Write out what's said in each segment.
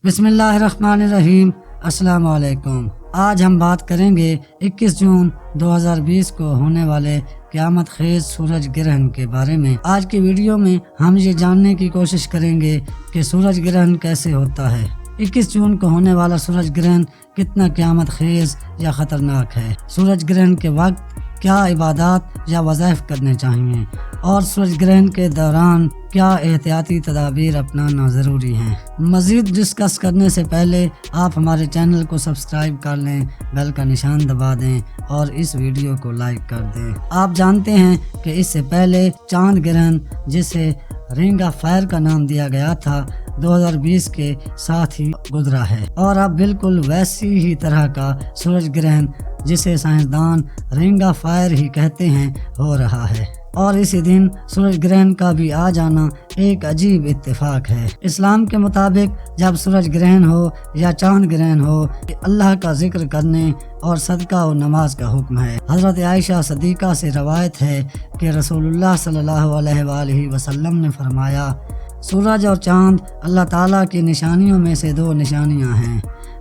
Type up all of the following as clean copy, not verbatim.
بسم اللہ الرحمن الرحیم۔ السلام علیکم۔ آج ہم بات کریں گے 21 جون 2020 کو ہونے والے قیامت خیز سورج گرہن کے بارے میں۔ آج کی ویڈیو میں ہم یہ جاننے کی کوشش کریں گے کہ سورج گرہن کیسے ہوتا ہے، 21 جون کو ہونے والا سورج گرہن کتنا قیامت خیز یا خطرناک ہے، سورج گرہن کے وقت کیا عبادات یا وظائف کرنے چاہیے، اور سورج گرہن کے دوران کیا احتیاطی تدابیر اپنانا ضروری ہیں۔ مزید ڈسکس کرنے سے پہلے آپ ہمارے چینل کو سبسکرائب کر لیں، بیل کا نشان دبا دیں اور اس ویڈیو کو لائک کر دیں۔ آپ جانتے ہیں کہ اس سے پہلے چاند گرہن، جسے رنگ آف فائر کا نام دیا گیا تھا، 2020 کے ساتھ ہی گزرا ہے، اور اب بالکل ویسی ہی طرح کا سورج گرہن، جسے سائنسدان رنگ آف فائر ہی کہتے ہیں، ہو رہا ہے۔ اور اسی دن سورج گرہن کا بھی آ جانا ایک عجیب اتفاق ہے۔ اسلام کے مطابق جب سورج گرہن ہو یا چاند گرہن ہو، اللہ کا ذکر کرنے اور صدقہ و نماز کا حکم ہے۔ حضرت عائشہ صدیقہ سے روایت ہے کہ رسول اللہ صلی اللہ علیہ وآلہ وسلم نے فرمایا، سورج اور چاند اللہ تعالیٰ کی نشانیوں میں سے 2 نشانیاں ہیں،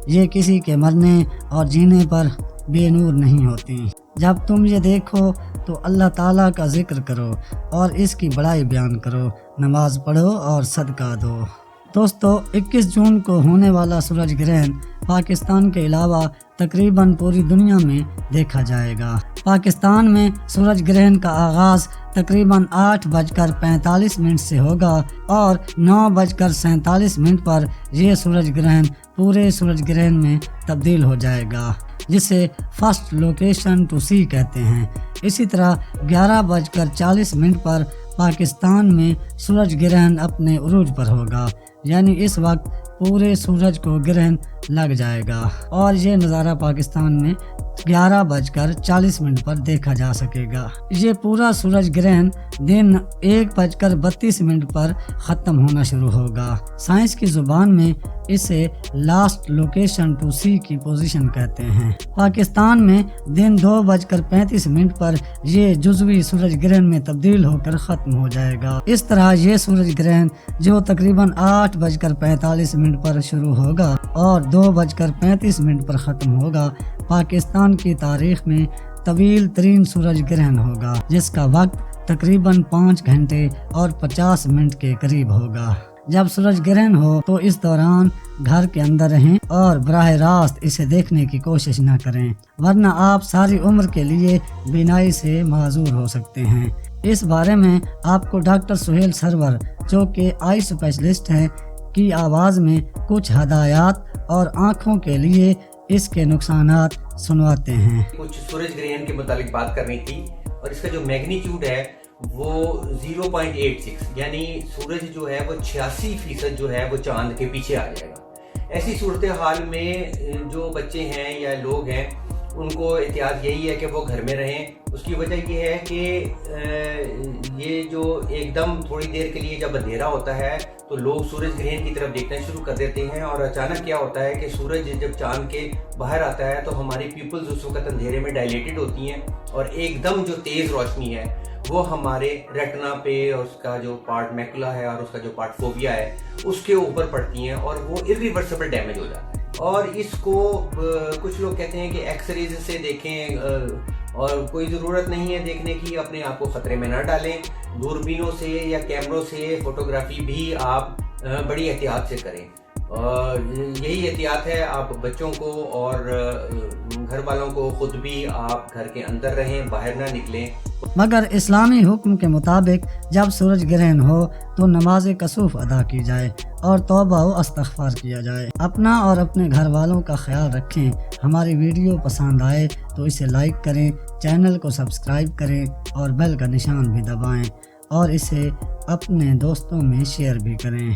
یہ کسی کے مرنے اور جینے پر بے نور نہیں ہوتی۔ جب تم یہ دیکھو تو اللہ تعالیٰ کا ذکر کرو اور اس کی بڑائی بیان کرو، نماز پڑھو اور صدقہ دو۔ دوستو، 21 جون کو ہونے والا سورج گرہن پاکستان کے علاوہ تقریباً پوری دنیا میں دیکھا جائے گا۔ پاکستان میں سورج گرہن کا آغاز تقریباً 8:45 سے ہوگا اور 9:47 پر یہ سورج گرہن پورے سورج گرہن میں تبدیل ہو جائے گا، جسے فرسٹ لوکیشن ٹو سی کہتے ہیں۔ اسی طرح 11:40 پر پاکستان میں سورج گرہن اپنے عروج پر ہوگا، یعنی اس وقت پورے سورج کو گرہن لگ جائے گا، اور یہ نظارہ پاکستان میں 11:40 پر دیکھا جا سکے گا۔ یہ پورا سورج گرہن دن 1:32 پر ختم ہونا شروع ہوگا۔ سائنس کی زبان میں اسے لاسٹ لوکیشن ٹو سی کی پوزیشن کہتے ہیں۔ پاکستان میں دن 2:35 پر یہ جزوی سورج گرہن میں تبدیل ہو کر ختم ہو جائے گا۔ اس طرح یہ سورج گرہن جو تقریباً 8:45 پر شروع ہوگا اور 2:35 پر ختم ہوگا، پاکستان کی تاریخ میں طویل ترین سورج گرہن ہوگا، جس کا وقت تقریباً 5 گھنٹے اور 50 منٹ کے قریب ہوگا۔ جب سورج گرہن ہو تو اس دوران گھر کے اندر رہیں اور براہ راست اسے دیکھنے کی کوشش نہ کریں، ورنہ آپ ساری عمر کے لیے بینائی سے معذور ہو سکتے ہیں۔ اس بارے میں آپ کو ڈاکٹر سہیل سرور، جو کہ آئی اسپیشلسٹ ہیں، کی آواز میں کچھ ہدایات اور آنکھوں کے لیے اس کے نقصانات سنواتے ہیں۔ کچھ سورج گرہن کے متعلق بات کرنی تھی، اور اس کا جو میگنیٹیوڈ ہے وہ 0.86، یعنی سورج جو ہے وہ 86% جو ہے وہ چاند کے پیچھے آ جائے گا۔ ایسی صورتحال میں جو بچے ہیں یا لوگ ہیں، ان کو احتیاط یہی ہے کہ وہ گھر میں رہیں۔ اس کی وجہ یہ ہے کہ یہ جو ایک دم تھوڑی دیر کے لیے جب اندھیرا ہوتا ہے تو لوگ سورج گرہن کی طرف دیکھنا شروع کر دیتے ہیں، اور اچانک کیا ہوتا ہے کہ سورج جب چاند کے باہر آتا ہے تو ہماری پیپلز اس وقت اندھیرے میں ڈائلیٹڈ ہوتی ہیں، اور ایک دم جو تیز روشنی ہے وہ ہمارے ریٹنا پہ اور اس کا جو پارٹ میکولا ہے اور اس کا جو پارٹ فوبیا ہے اس کے اوپر پڑتی ہیں، اور وہ irreversible ڈیمیج ہو جاتا ہے۔ اور اس کو کچھ لوگ کہتے ہیں کہ ایکس ریز سے دیکھیں، اور کوئی ضرورت نہیں ہے دیکھنے کی، اپنے آپ کو خطرے میں نہ ڈالیں۔ دوربینوں سے یا کیمروں سے فوٹوگرافی بھی آپ بڑی احتیاط سے کریں، اور یہی احتیاط ہے آپ بچوں کو اور گھر والوں کو، خود بھی آپ گھر کے اندر رہیں، باہر نہ نکلیں۔ مگر اسلامی حکم کے مطابق جب سورج گرہن ہو تو نماز کسوف ادا کی جائے اور توبہ و استغفار کیا جائے۔ اپنا اور اپنے گھر والوں کا خیال رکھیں۔ ہماری ویڈیو پسند آئے تو اسے لائک کریں، چینل کو سبسکرائب کریں اور بیل کا نشان بھی دبائیں، اور اسے اپنے دوستوں میں شیئر بھی کریں۔